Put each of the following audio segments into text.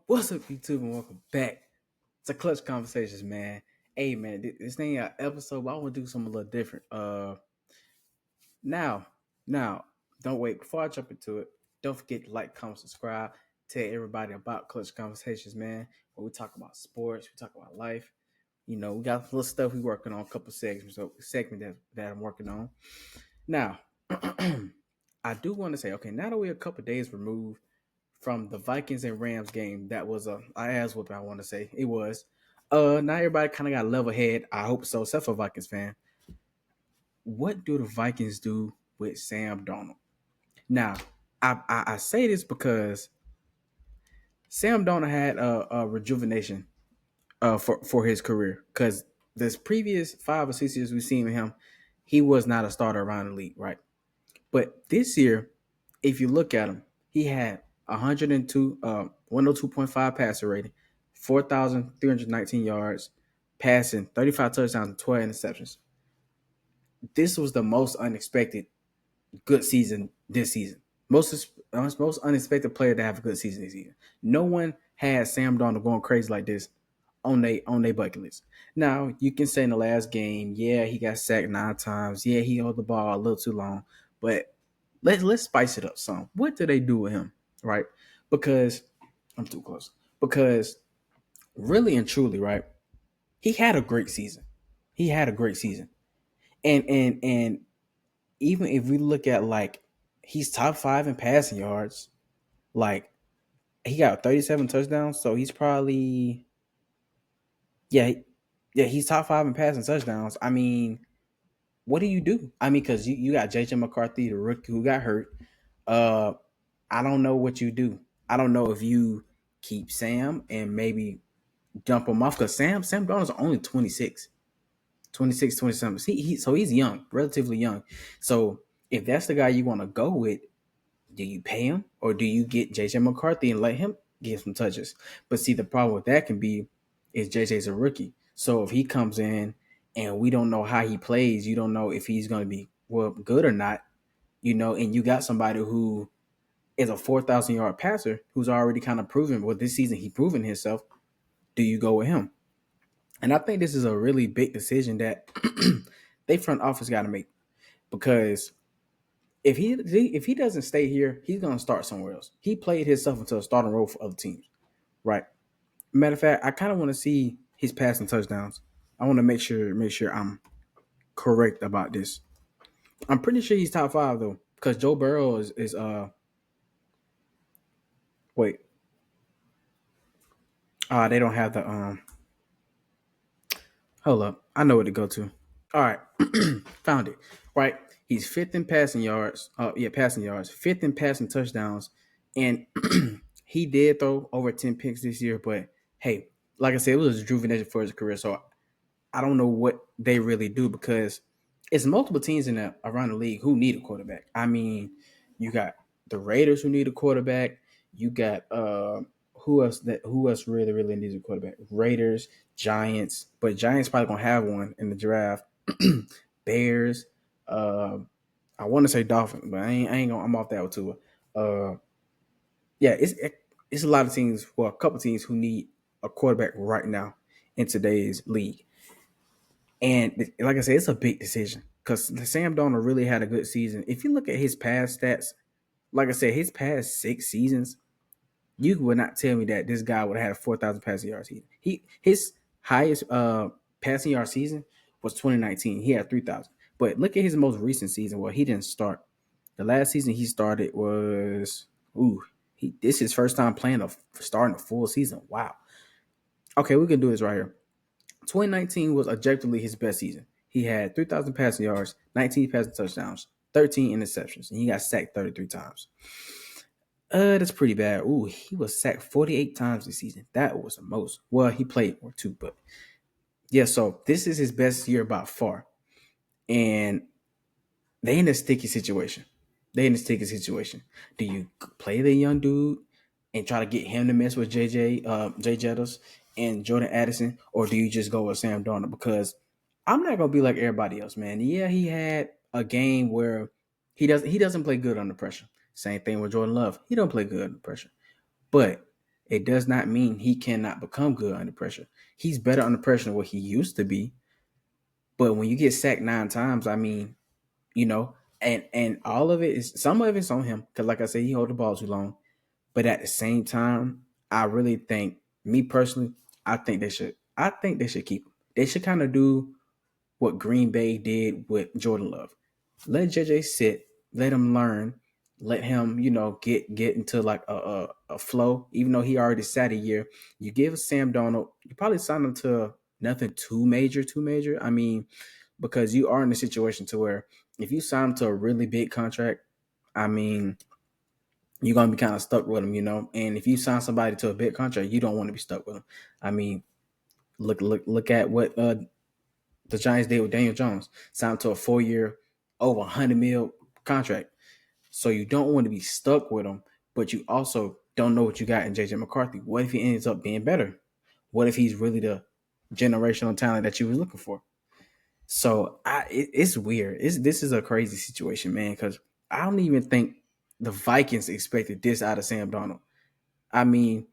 What's up, YouTube, and welcome back to Clutch Conversations, man. Hey, man, this thing episode, but I want to do something a little different. Now, now, don't wait. Before I jump into it, don't forget to like, comment, subscribe. Tell everybody about Clutch Conversations, man. Where we talk about sports, we talk about life. We got a little stuff we working on, a couple segments, that I'm working on. Now, I do want to say, okay, now that we're a couple days removed from the Vikings and Rams game, that was a ass whooping. I want to say it was. Now everybody kind of got a level head. I hope so, except for Vikings fan. What do the Vikings do with Sam Darnold? Now, I say this because Sam Darnold had a rejuvenation for his career because this previous 5 or 6 years we've seen him, he was not a starter around the league, right? But this year, if you look at him, he had 102, 102.5 passer rating, 4,319 yards, passing, 35 touchdowns, and 12 interceptions. This was the most unexpected good season this season. Most unexpected player to have a good season this season. No one had Sam Darnold going crazy like this on their bucket list. Now you can say in the last game, yeah, he got sacked 9 times. Yeah, he held the ball a little too long, but let's spice it up some. What do they do with him, right? Because I'm too close. Because really and truly, right? He had a great season. He had a great season, and even if we look at like he's top 5 in passing yards, like he got 37 touchdowns, so he's probably yeah he's top 5 in passing touchdowns. I mean, what do you do? I mean, because you got JJ McCarthy, the rookie who got hurt. Uh, I don't know what you do. I don't know if you keep Sam and maybe dump him off because Sam Darnold's only 26, 26, 27. So he's young, relatively young. So if that's the guy you want to go with, do you pay him or do you get JJ McCarthy and let him get some touches? But see, the problem with that can be is JJ's a rookie. So if he comes in and we don't know how he plays, you don't know if he's going to be good or not, and you got somebody who is a 4,000 yard passer who's already kind of proven, well, this season he proven himself. Do you go with him? And I think this is a really big decision that they front office got to make because if he doesn't stay here, he's gonna start somewhere else. He played himself into a starting role for other teams, right? Matter of fact, I kind of want to see his passing touchdowns. I want to make sure I'm correct about this. I'm pretty sure he's top 5 though, because Joe Burrow is wait, they don't have the hold up, I know where to go to. All right, found it. Right, he's fifth in passing yards. Passing yards, fifth in passing touchdowns, and he did throw over 10 picks this year. But hey, like I said, it was a rejuvenation for his career. So I don't know what they really do because it's multiple teams around the league who need a quarterback. I mean, you got the Raiders who need a quarterback. You got who else really needs a quarterback? Raiders, Giants, but Giants probably gonna have one in the draft. Bears. Uh, I want to say Dolphins, but I ain't gonna. I'm off that one too. Uh, yeah, it's a lot of teams. Well, a couple teams who need a quarterback right now in today's league. And like I said, it's a big decision because Sam Darnold really had a good season. If you look at his past stats, like I said, his past 6 seasons, you would not tell me that this guy would have had a 4,000 passing yard season. His highest passing yard season was 2019. He had 3,000. But look at his most recent season. Well, he didn't start. The last season he started was this is his first time starting a full season. Wow. Okay, we can do this right here. 2019 was objectively his best season. He had 3,000 passing yards, 19 passing touchdowns, 13 interceptions, and he got sacked 33 times. That's pretty bad. Ooh, he was sacked 48 times this season. That was the most. Well, he played more too, but yeah, so this is his best year by far. And they in a sticky situation. Do you play the young dude and try to get him to mess with Jay Jettas and Jordan Addison, or do you just go with Sam Darnold? Because I'm not gonna be like everybody else, man. Yeah, he had a game where he doesn't play good under pressure. Same thing with Jordan Love. He don't play good under pressure. But it does not mean he cannot become good under pressure. He's better under pressure than what he used to be. But when you get sacked 9 times, I mean, you know, and all of it is some of it's on him because, like I said, he hold the ball too long. But at the same time, I really think, me personally, I think they should keep him. They should kind of do what Green Bay did with Jordan Love. Let JJ sit, let him learn, let him, get into like a flow. Even though he already sat a year, you give Sam Darnold, you probably sign him to nothing too major. I mean, because you are in a situation to where if you sign him to a really big contract, I mean, you're gonna be kind of stuck with him, And if you sign somebody to a big contract, you don't want to be stuck with him. I mean, look at what the Giants did with Daniel Jones, signed to a 4 year, over 100 mil contract. So you don't want to be stuck with him, but you also don't know what you got in JJ McCarthy. What if he ends up being better? What if he's really the generational talent that you was looking for? So it's weird. This is a crazy situation, man, because I don't even think the Vikings expected this out of Sam Darnold. I mean,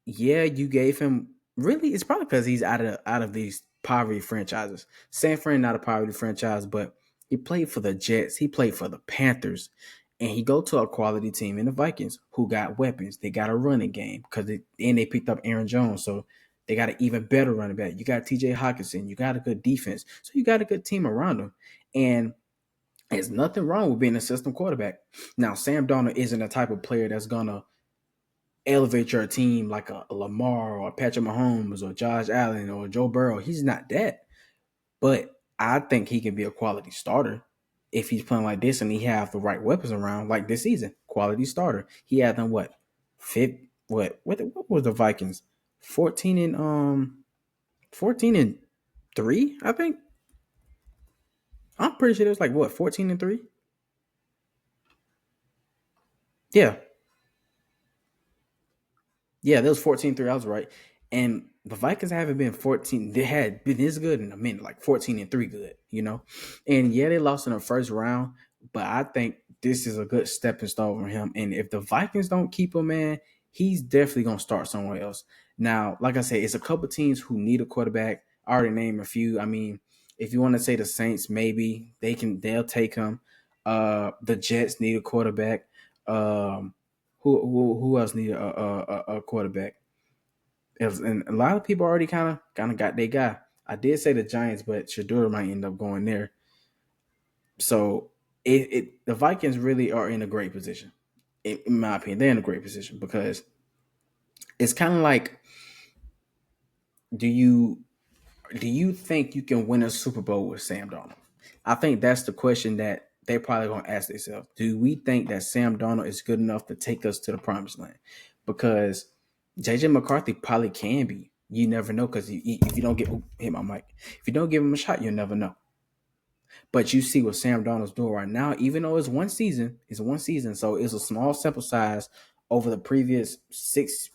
yeah, you gave him, really. It's probably because he's out of these poverty franchises. San Fran not a poverty franchise, but he played for the Jets. He played for the Panthers, and he go to a quality team in the Vikings who got weapons. They got a running game and they picked up Aaron Jones, so they got an even better running back. You got T.J. Hawkinson. You got a good defense, so you got a good team around him. And there's nothing wrong with being a system quarterback. Now, Sam Darnold isn't the type of player that's gonna elevate your team like a Lamar or Patrick Mahomes or Josh Allen or Joe Burrow. He's not that. But I think he can be a quality starter if he's playing like this and he have the right weapons around, like this season. Quality starter. He had them what? Fifth what was the Vikings? 14 and 3, I think. I'm pretty sure it was like what, 14 and 3? Yeah, Yeah, that was 14-3. I was right. And the Vikings haven't been 14. They had been this good in a minute, like 14-3 good. And yeah, they lost in the first round, but I think this is a good stepping stone for him. And if the Vikings don't keep him, man, he's definitely gonna start somewhere else. Now, like I said, it's a couple teams who need a quarterback. I already named a few. I mean, if you want to say the Saints, maybe they'll take him. The Jets need a quarterback. Who else need a quarterback? And a lot of people already kind of got their guy. I did say the Giants, but Shador might end up going there. So the Vikings really are in a great position. In my opinion, they're in a great position because it's kind of like, do you think you can win a Super Bowl with Sam Darnold? I think that's the question that they're probably going to ask themselves. Do we think that Sam Darnold is good enough to take us to the promised land? Because JJ McCarthy probably can be. You never know because if you don't hit my mic, if you don't give him a shot, you'll never know. But you see what Sam Darnold's doing right now, even though it's one season, so it's a small sample size over the previous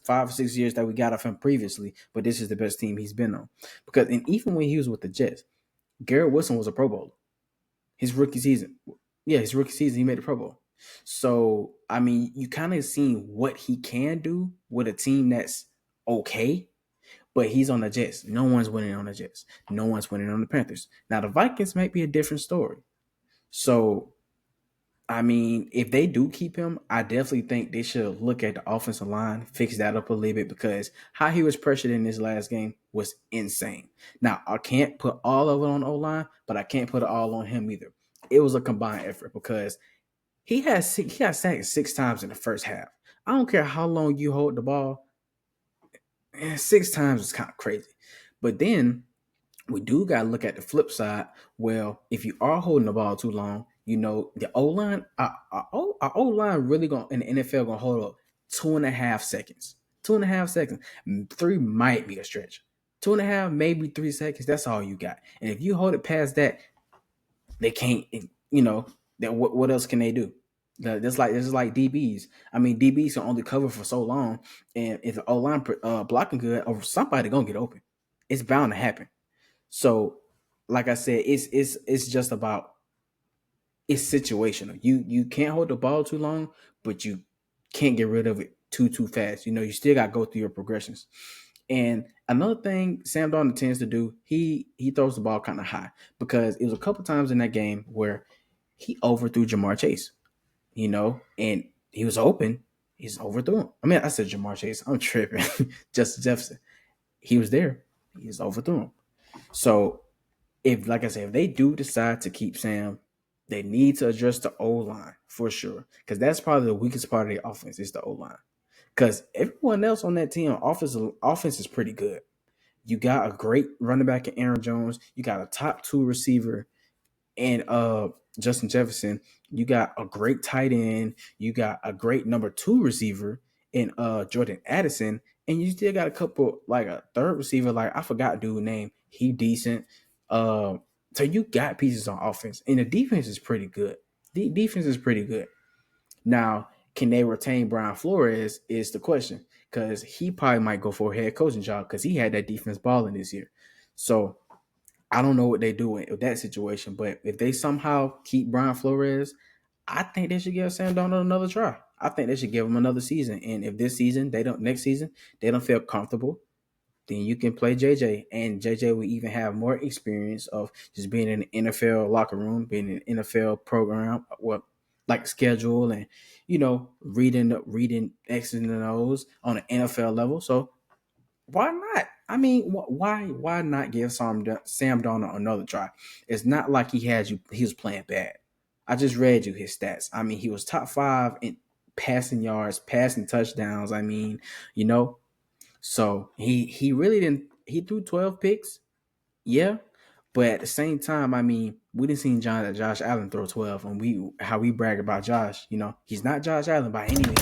5 or 6 years that we got of him previously. But this is the best team he's been on. And even when he was with the Jets, Garrett Wilson was a Pro Bowler. His rookie season. Yeah, his rookie season, he made the Pro Bowl. So, I mean, you kind of seen what he can do with a team that's okay, but he's on the Jets. No one's winning on the Jets. No one's winning on the Panthers. Now, the Vikings might be a different story. So, I mean, if they do keep him, I definitely think they should look at the offensive line, fix that up a little bit because how he was pressured in this last game was insane. Now, I can't put all of it on O-line, but I can't put it all on him either. It was a combined effort because he got sacked 6 times in the first half. I don't care how long you hold the ball. 6 times is kind of crazy. But then we do got to look at the flip side. Well, if you are holding the ball too long, the O line, our O line really going in the NFL gonna hold up 2.5 seconds. 2.5 seconds. 3 might be a stretch. 2.5, maybe 3 seconds. That's all you got. And if you hold it past that, they can't. That what else can they do? This is like DBs. I mean, DBs can only cover for so long, and if the O line blocking good, or somebody gonna get open. It's bound to happen. So, like I said, it's just about, it's situational. You can't hold the ball too long, but you can't get rid of it too fast. You know, you still got to go through your progressions. And another thing Sam Darnold tends to do, he throws the ball kind of high because it was a couple times in that game where he overthrew Jamar Chase, you know, and he was open. He's overthrew him. I mean, I said Jamar Chase. I'm tripping. Justin Jefferson. He was there. He's overthrew him. So if, like I said, if they do decide to keep Sam, they need to address the O line for sure, because that's probably the weakest part of the offense is the O line. Because everyone else on that team, offense is pretty good. You got a great running back in Aaron Jones. You got a top 2 receiver in Justin Jefferson. You got a great tight end. You got a great number 2 receiver in Jordan Addison. And you still got a couple, like a third receiver, like I forgot dude's name. He decent. So you got pieces on offense. And the defense is pretty good. The defense is pretty good. Now, can they retain Brian Flores is the question, because he probably might go for a head coaching job because he had that defense balling this year. So I don't know what they do with that situation, but if they somehow keep Brian Flores, I think they should give Sam Darnold another try. I think they should give him another season. And if this season next season they don't feel comfortable, then you can play JJ, and JJ will even have more experience of just being in the NFL locker room, being in an NFL program, what like schedule, and reading X's and O's on an NFL level. So why not? I mean, why not give Sam Darnold another try? It's not like he was playing bad. I just read you his stats. I mean, he was top 5 in passing yards, passing touchdowns. I mean, you know, so he really didn't. He threw 12 picks, yeah, but at the same time, I mean, we didn't see Josh Allen throw 12, and how we brag about Josh. You know, he's not Josh Allen by any means.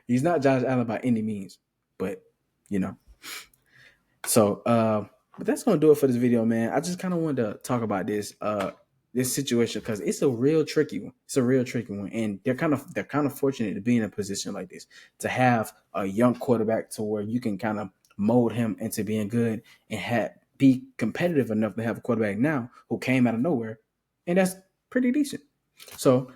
He's not Josh Allen by any means, but you know. So, but that's gonna do it for this video, man. I just kind of wanted to talk about this situation because it's a real tricky one. It's a real tricky one, and they're kind of fortunate to be in a position like this, to have a young quarterback to where you can kind of mold him into being good and be competitive enough to have a quarterback now who came out of nowhere, and that's pretty decent. So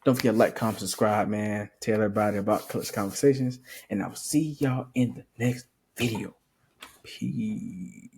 don't forget to like, comment, subscribe, man. Tell everybody about Clutch Conversations, and I will see y'all in the next video. Peace.